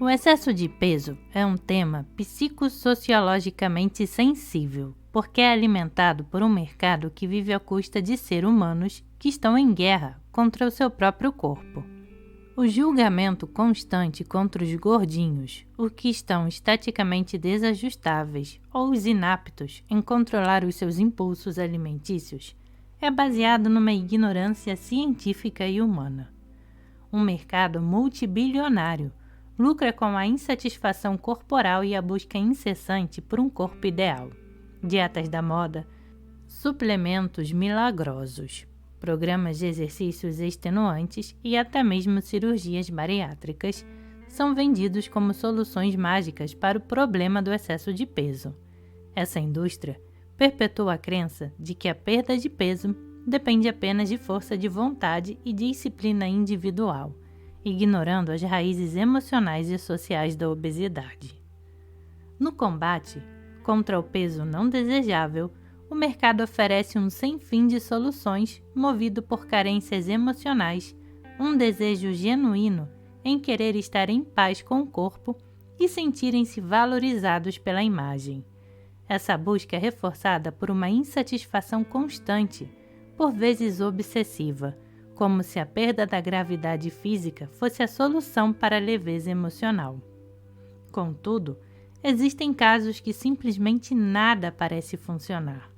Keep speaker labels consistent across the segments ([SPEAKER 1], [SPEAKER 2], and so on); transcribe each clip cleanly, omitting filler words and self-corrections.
[SPEAKER 1] O excesso de peso é um tema psicossociologicamente sensível, porque é alimentado por um mercado que vive à custa de seres humanos que estão em guerra contra o seu próprio corpo. O julgamento constante contra os gordinhos, os que estão estaticamente desajustáveis ou os inaptos em controlar os seus impulsos alimentícios, é baseado numa ignorância científica e humana. Um mercado multibilionário lucra com a insatisfação corporal e a busca incessante por um corpo ideal. Dietas da moda, suplementos milagrosos, programas de exercícios extenuantes e até mesmo cirurgias bariátricas são vendidos como soluções mágicas para o problema do excesso de peso. Essa indústria perpetua a crença de que a perda de peso depende apenas de força de vontade e disciplina individual, ignorando as raízes emocionais e sociais da obesidade. No combate contra o peso não desejável, o mercado oferece um sem fim de soluções movido por carências emocionais, um desejo genuíno em querer estar em paz com o corpo e sentirem-se valorizados pela imagem. Essa busca é reforçada por uma insatisfação constante, por vezes obsessiva, como se a perda da gravidade física fosse a solução para a leveza emocional. Contudo, existem casos que simplesmente nada parece funcionar.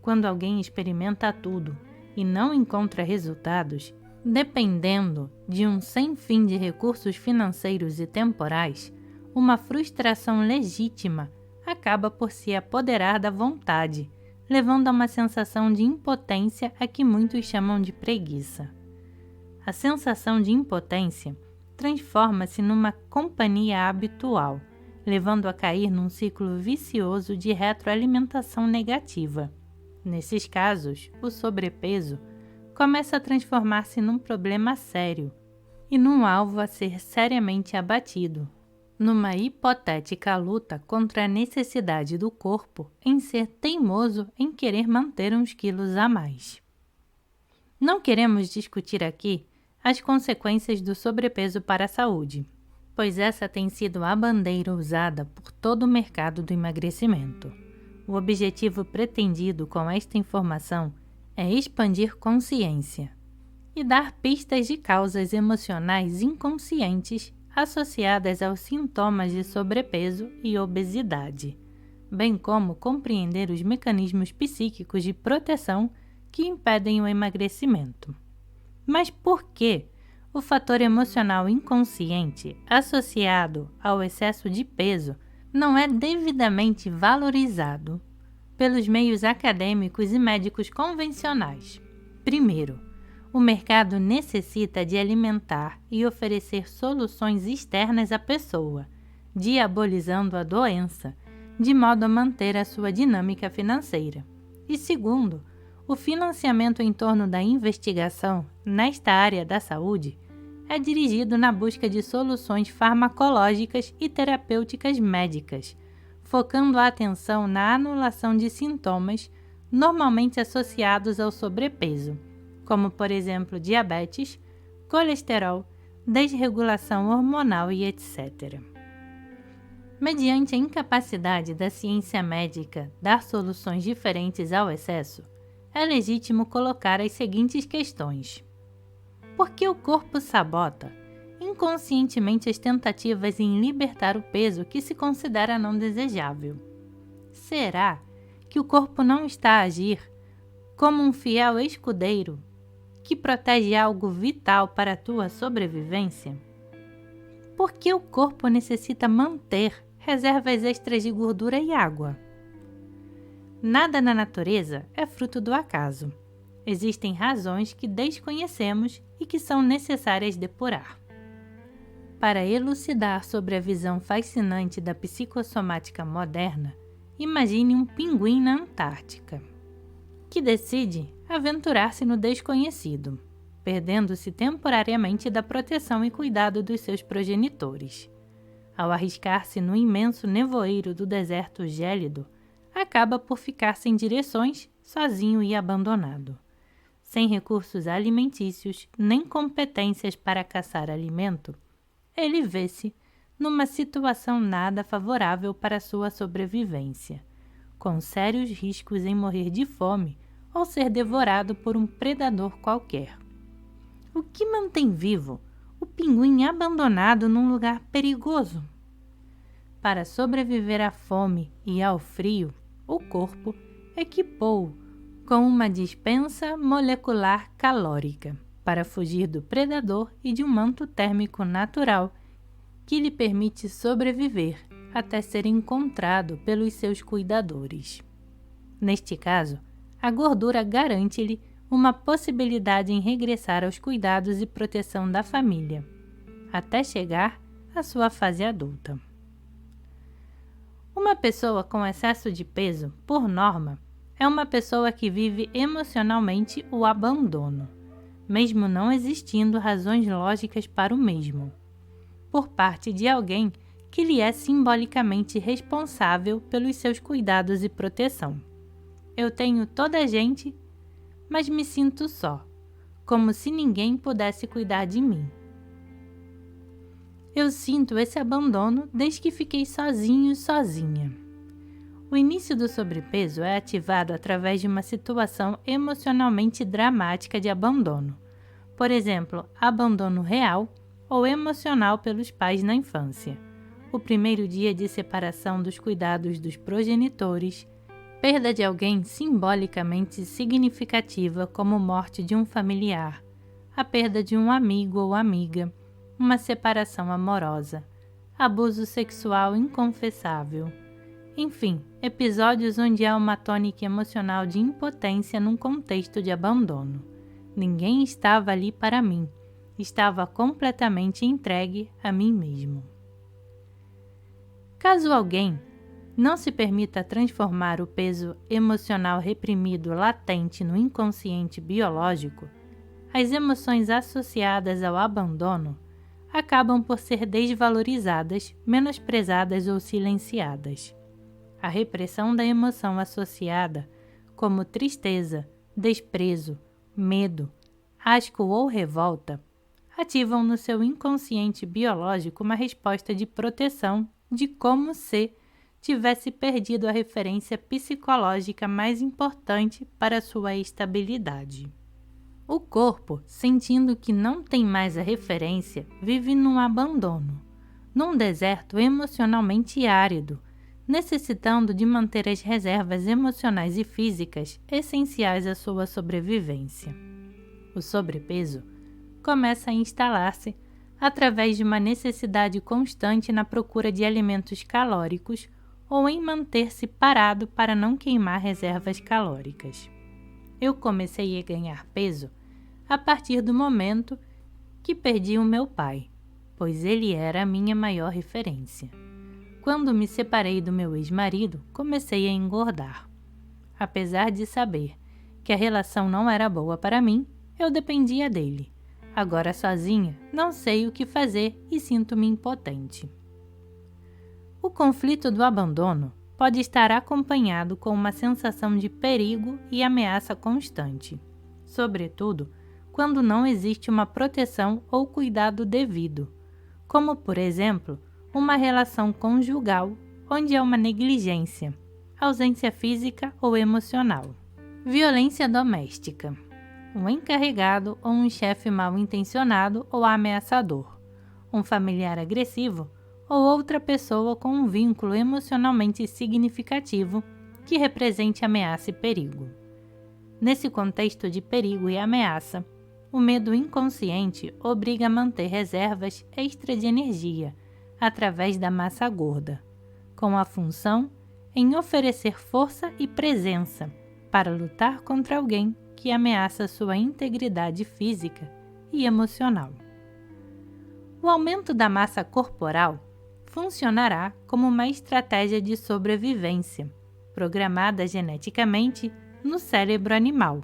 [SPEAKER 1] Quando alguém experimenta tudo e não encontra resultados, dependendo de um sem fim de recursos financeiros e temporais, uma frustração legítima acaba por se apoderar da vontade, levando a uma sensação de impotência a que muitos chamam de preguiça. A sensação de impotência transforma-se numa companhia habitual, levando a cair num ciclo vicioso de retroalimentação negativa. Nesses casos, o sobrepeso começa a transformar-se num problema sério e num alvo a ser seriamente abatido, numa hipotética luta contra a necessidade do corpo em ser teimoso em querer manter uns quilos a mais. Não queremos discutir aqui as consequências do sobrepeso para a saúde, pois essa tem sido a bandeira usada por todo o mercado do emagrecimento. O objetivo pretendido com esta informação é expandir consciência e dar pistas de causas emocionais inconscientes associadas aos sintomas de sobrepeso e obesidade, bem como compreender os mecanismos psíquicos de proteção que impedem o emagrecimento. Mas por que o fator emocional inconsciente associado ao excesso de peso não é devidamente valorizado pelos meios acadêmicos e médicos convencionais? Primeiro, o mercado necessita de alimentar e oferecer soluções externas à pessoa, diabolizando a doença, de modo a manter a sua dinâmica financeira. E segundo, o financiamento em torno da investigação nesta área da saúde é dirigido na busca de soluções farmacológicas e terapêuticas médicas, focando a atenção na anulação de sintomas normalmente associados ao sobrepeso, como, por exemplo, diabetes, colesterol, desregulação hormonal e etc. Mediante a incapacidade da ciência médica dar soluções diferentes ao excesso, é legítimo colocar as seguintes questões. Por que o corpo sabota inconscientemente as tentativas em libertar o peso que se considera não desejável? Será que o corpo não está a agir como um fiel escudeiro que protege algo vital para a tua sobrevivência? Por que o corpo necessita manter reservas extras de gordura e água? Nada na natureza é fruto do acaso. Existem razões que desconhecemos e que são necessárias depurar. Para elucidar sobre a visão fascinante da psicossomática moderna, imagine um pinguim na Antártica, que decide aventurar-se no desconhecido, perdendo-se temporariamente da proteção e cuidado dos seus progenitores. Ao arriscar-se no imenso nevoeiro do deserto gélido, acaba por ficar sem direções, sozinho e abandonado. Sem recursos alimentícios nem competências para caçar alimento, ele vê-se numa situação nada favorável para sua sobrevivência, com sérios riscos em morrer de fome ou ser devorado por um predador qualquer. O que mantém vivo o pinguim abandonado num lugar perigoso? Para sobreviver à fome e ao frio, o corpo equipou-o com uma dispensa molecular calórica para fugir do predador e de um manto térmico natural que lhe permite sobreviver até ser encontrado pelos seus cuidadores. Neste caso, a gordura garante-lhe uma possibilidade em regressar aos cuidados e proteção da família, até chegar à sua fase adulta. Uma pessoa com excesso de peso, por norma, é uma pessoa que vive emocionalmente o abandono, mesmo não existindo razões lógicas para o mesmo, por parte de alguém que lhe é simbolicamente responsável pelos seus cuidados e proteção. Eu tenho toda a gente, mas me sinto só, como se ninguém pudesse cuidar de mim. Eu sinto esse abandono desde que fiquei sozinha. O início do sobrepeso é ativado através de uma situação emocionalmente dramática de abandono, por exemplo, abandono real ou emocional pelos pais na infância, o primeiro dia de separação dos cuidados dos progenitores, perda de alguém simbolicamente significativa como morte de um familiar, a perda de um amigo ou amiga, uma separação amorosa, abuso sexual inconfessável. Enfim, episódios onde há uma tônica emocional de impotência num contexto de abandono. Ninguém estava ali para mim, estava completamente entregue a mim mesmo. Caso alguém não se permita transformar o peso emocional reprimido latente no inconsciente biológico, as emoções associadas ao abandono acabam por ser desvalorizadas, menosprezadas ou silenciadas. A repressão da emoção associada, como tristeza, desprezo, medo, asco ou revolta, ativam no seu inconsciente biológico uma resposta de proteção de como se tivesse perdido a referência psicológica mais importante para sua estabilidade. O corpo, sentindo que não tem mais a referência, vive num abandono, num deserto emocionalmente árido, necessitando de manter as reservas emocionais e físicas essenciais à sua sobrevivência. O sobrepeso começa a instalar-se através de uma necessidade constante na procura de alimentos calóricos ou em manter-se parado para não queimar reservas calóricas. Eu comecei a ganhar peso a partir do momento que perdi o meu pai, pois ele era a minha maior referência. Quando me separei do meu ex-marido, comecei a engordar. Apesar de saber que a relação não era boa para mim, eu dependia dele. Agora sozinha, não sei o que fazer e sinto-me impotente. O conflito do abandono pode estar acompanhado com uma sensação de perigo e ameaça constante, sobretudo quando não existe uma proteção ou cuidado devido, como, por exemplo, uma relação conjugal onde há uma negligência, ausência física ou emocional. Violência doméstica. Um encarregado ou um chefe mal-intencionado ou ameaçador, um familiar agressivo ou outra pessoa com um vínculo emocionalmente significativo que represente ameaça e perigo. Nesse contexto de perigo e ameaça, o medo inconsciente obriga a manter reservas extra de energia através da massa gorda, com a função em oferecer força e presença para lutar contra alguém que ameaça sua integridade física e emocional. O aumento da massa corporal funcionará como uma estratégia de sobrevivência, programada geneticamente no cérebro animal,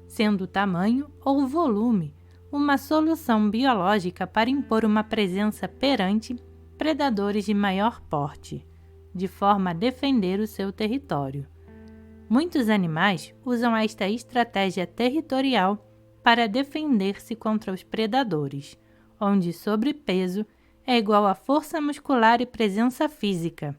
[SPEAKER 1] sendo o tamanho ou o volume uma solução biológica para impor uma presença perante predadores de maior porte, de forma a defender o seu território. Muitos animais usam esta estratégia territorial para defender-se contra os predadores, onde sobrepeso é igual a força muscular e presença física.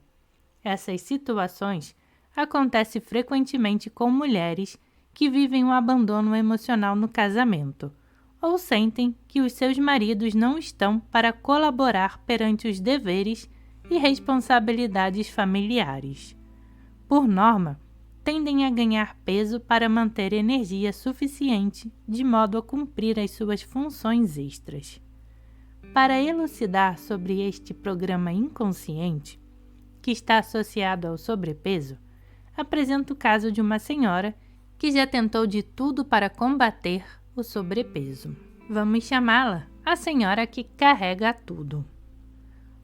[SPEAKER 1] Essas situações acontecem frequentemente com mulheres que vivem um abandono emocional no casamento ou sentem que os seus maridos não estão para colaborar perante os deveres e responsabilidades familiares. Por norma, tendem a ganhar peso para manter energia suficiente de modo a cumprir as suas funções extras. Para elucidar sobre este programa inconsciente, que está associado ao sobrepeso, apresento o caso de uma senhora que já tentou de tudo para combater o sobrepeso. Vamos chamá-la a senhora que carrega tudo.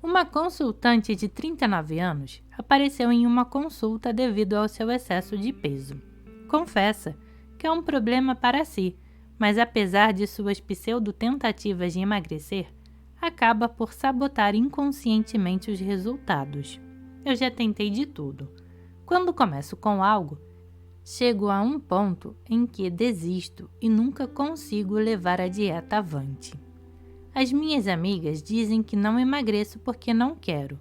[SPEAKER 1] Uma consultante de 39 anos apareceu em uma consulta devido ao seu excesso de peso. Confessa que é um problema para si, mas apesar de suas pseudo-tentativas de emagrecer, acaba por sabotar inconscientemente os resultados. Eu já tentei de tudo. Quando começo com algo, chego a um ponto em que desisto e nunca consigo levar a dieta avante. As minhas amigas dizem que não emagreço porque não quero,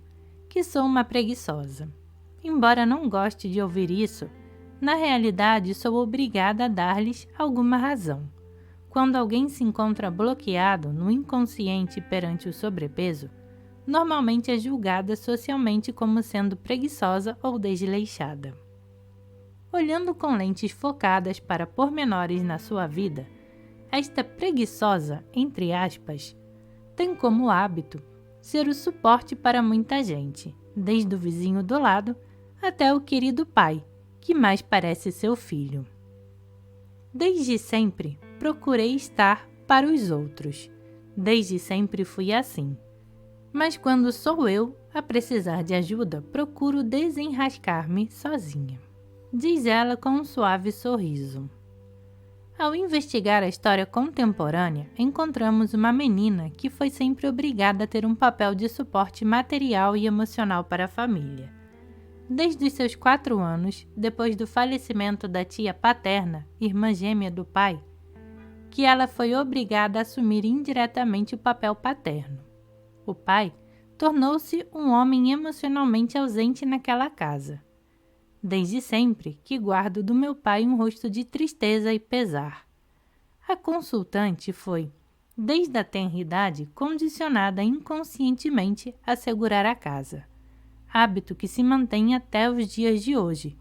[SPEAKER 1] que sou uma preguiçosa. Embora não goste de ouvir isso, na realidade sou obrigada a dar-lhes alguma razão. Quando alguém se encontra bloqueado no inconsciente perante o sobrepeso, normalmente é julgada socialmente como sendo preguiçosa ou desleixada. Olhando com lentes focadas para pormenores na sua vida, esta preguiçosa, entre aspas, tem como hábito ser o suporte para muita gente, desde o vizinho do lado até o querido pai, que mais parece seu filho. Desde sempre procurei estar para os outros. Desde sempre fui assim. Mas quando sou eu a precisar de ajuda, procuro desenrascar-me sozinha, diz ela com um suave sorriso. Ao investigar a história contemporânea, encontramos uma menina que foi sempre obrigada a ter um papel de suporte material e emocional para a família. Desde os seus 4 anos, depois do falecimento da tia paterna, irmã gêmea do pai, que ela foi obrigada a assumir indiretamente o papel paterno. O pai tornou-se um homem emocionalmente ausente naquela casa. Desde sempre que guardo do meu pai um rosto de tristeza e pesar. A consultante foi, desde a tenridade, condicionada inconscientemente a segurar a casa, hábito que se mantém até os dias de hoje,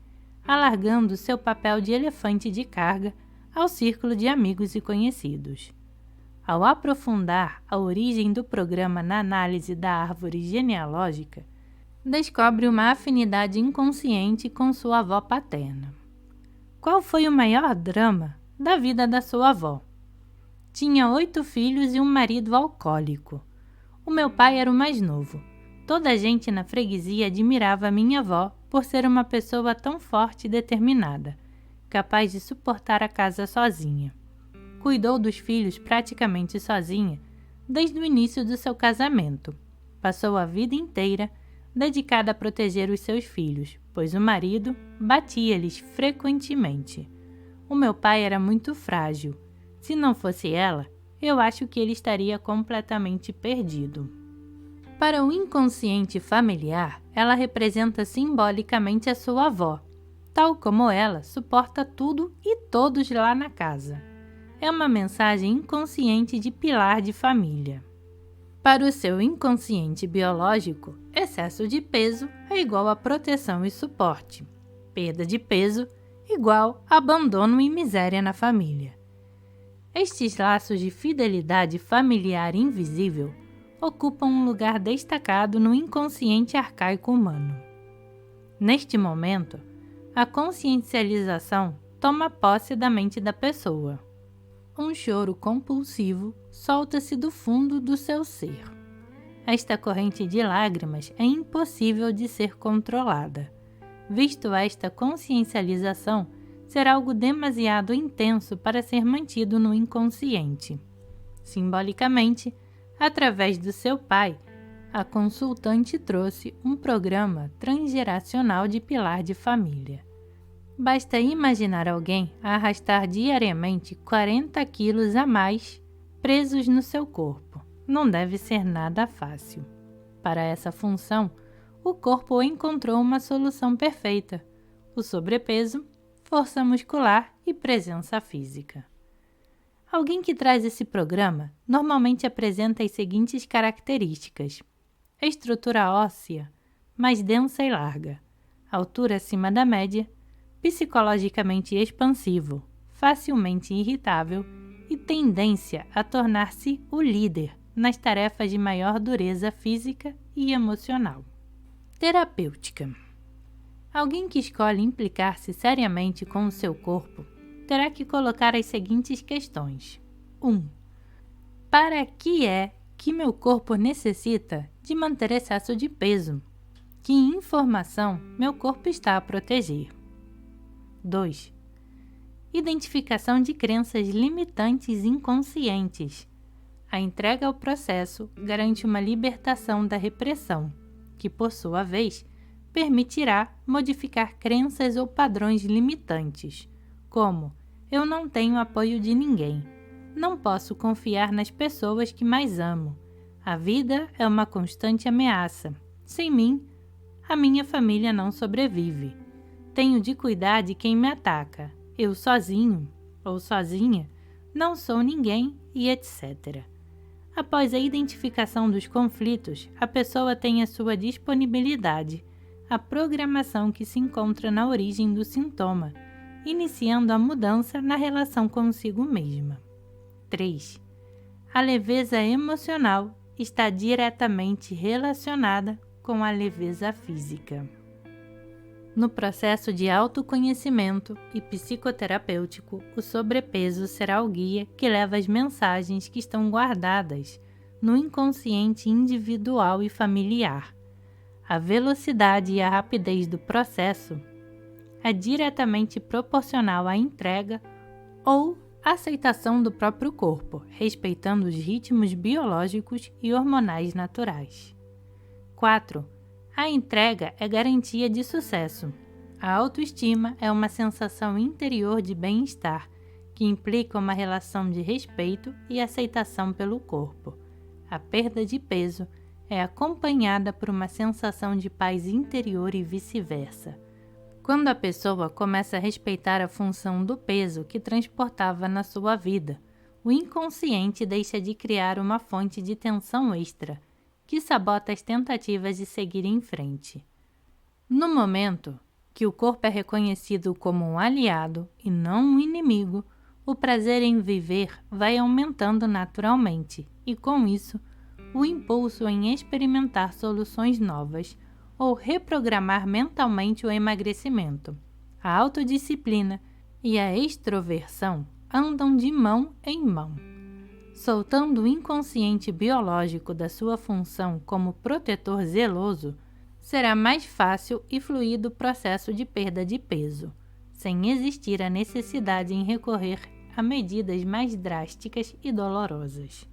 [SPEAKER 1] alargando seu papel de elefante de carga ao círculo de amigos e conhecidos. Ao aprofundar a origem do programa na análise da árvore genealógica, descobre uma afinidade inconsciente com sua avó paterna. Qual foi o maior drama da vida da sua avó? Tinha 8 filhos e um marido alcoólico. O meu pai era o mais novo. Toda a gente na freguesia admirava minha avó por ser uma pessoa tão forte e determinada, capaz de suportar a casa sozinha. Cuidou dos filhos praticamente sozinha desde o início do seu casamento. Passou a vida inteira dedicada a proteger os seus filhos, pois o marido batia-lhes frequentemente. O meu pai era muito frágil. Se não fosse ela, eu acho que ele estaria completamente perdido. Para o inconsciente familiar, ela representa simbolicamente a sua avó. Tal como ela, suporta tudo e todos lá na casa. É uma mensagem inconsciente de pilar de família. Para o seu inconsciente biológico, excesso de peso é igual a proteção e suporte. Perda de peso igual a abandono e miséria na família. Estes laços de fidelidade familiar invisível ocupam um lugar destacado no inconsciente arcaico humano. Neste momento, a consciencialização toma posse da mente da pessoa. Um choro compulsivo solta-se do fundo do seu ser. Esta corrente de lágrimas é impossível de ser controlada, visto esta consciencialização ser algo demasiado intenso para ser mantido no inconsciente. Simbolicamente, através do seu pai, a consultante trouxe um programa transgeracional de pilar de família. Basta imaginar alguém a arrastar diariamente 40 quilos a mais presos no seu corpo. Não deve ser nada fácil. Para essa função, o corpo encontrou uma solução perfeita: o sobrepeso, força muscular e presença física. Alguém que traz esse programa normalmente apresenta as seguintes características: estrutura óssea mais densa e larga, altura acima da média, psicologicamente expansivo, facilmente irritável e tendência a tornar-se o líder nas tarefas de maior dureza física e emocional. Terapêutica. Alguém que escolhe implicar-se seriamente com o seu corpo terá que colocar as seguintes questões. 1. Para que é que meu corpo necessita de manter excesso de peso? Que informação meu corpo está a proteger? 2. Identificação de crenças limitantes inconscientes. A entrega ao processo garante uma libertação da repressão, que, por sua vez, permitirá modificar crenças ou padrões limitantes, como: eu não tenho apoio de ninguém, não posso confiar nas pessoas que mais amo, a vida é uma constante ameaça, sem mim, a minha família não sobrevive, tenho de cuidar de quem me ataca, eu sozinho ou sozinha não sou ninguém e etc. Após a identificação dos conflitos, a pessoa tem à sua disponibilidade a programação que se encontra na origem do sintoma, iniciando a mudança na relação consigo mesma. 3. A leveza emocional está diretamente relacionada com a leveza física. No processo de autoconhecimento e psicoterapêutico, o sobrepeso será o guia que leva as mensagens que estão guardadas no inconsciente individual e familiar. A velocidade e a rapidez do processo é diretamente proporcional à entrega ou aceitação do próprio corpo, respeitando os ritmos biológicos e hormonais naturais. 4. A entrega é garantia de sucesso. A autoestima é uma sensação interior de bem-estar, que implica uma relação de respeito e aceitação pelo corpo. A perda de peso é acompanhada por uma sensação de paz interior e vice-versa. Quando a pessoa começa a respeitar a função do peso que transportava na sua vida, o inconsciente deixa de criar uma fonte de tensão extra, que sabota as tentativas de seguir em frente. No momento que o corpo é reconhecido como um aliado e não um inimigo, o prazer em viver vai aumentando naturalmente e, com isso, o impulso em experimentar soluções novas ou reprogramar mentalmente o emagrecimento. A autodisciplina e a extroversão andam de mão em mão. Soltando o inconsciente biológico da sua função como protetor zeloso, será mais fácil e fluido o processo de perda de peso, sem existir a necessidade em recorrer a medidas mais drásticas e dolorosas.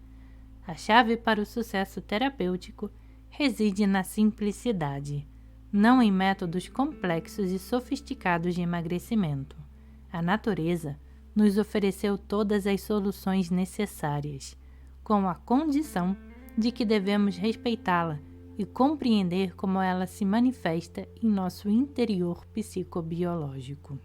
[SPEAKER 1] A chave para o sucesso terapêutico reside na simplicidade, não em métodos complexos e sofisticados de emagrecimento. A natureza nos ofereceu todas as soluções necessárias, com a condição de que devemos respeitá-la e compreender como ela se manifesta em nosso interior psicobiológico.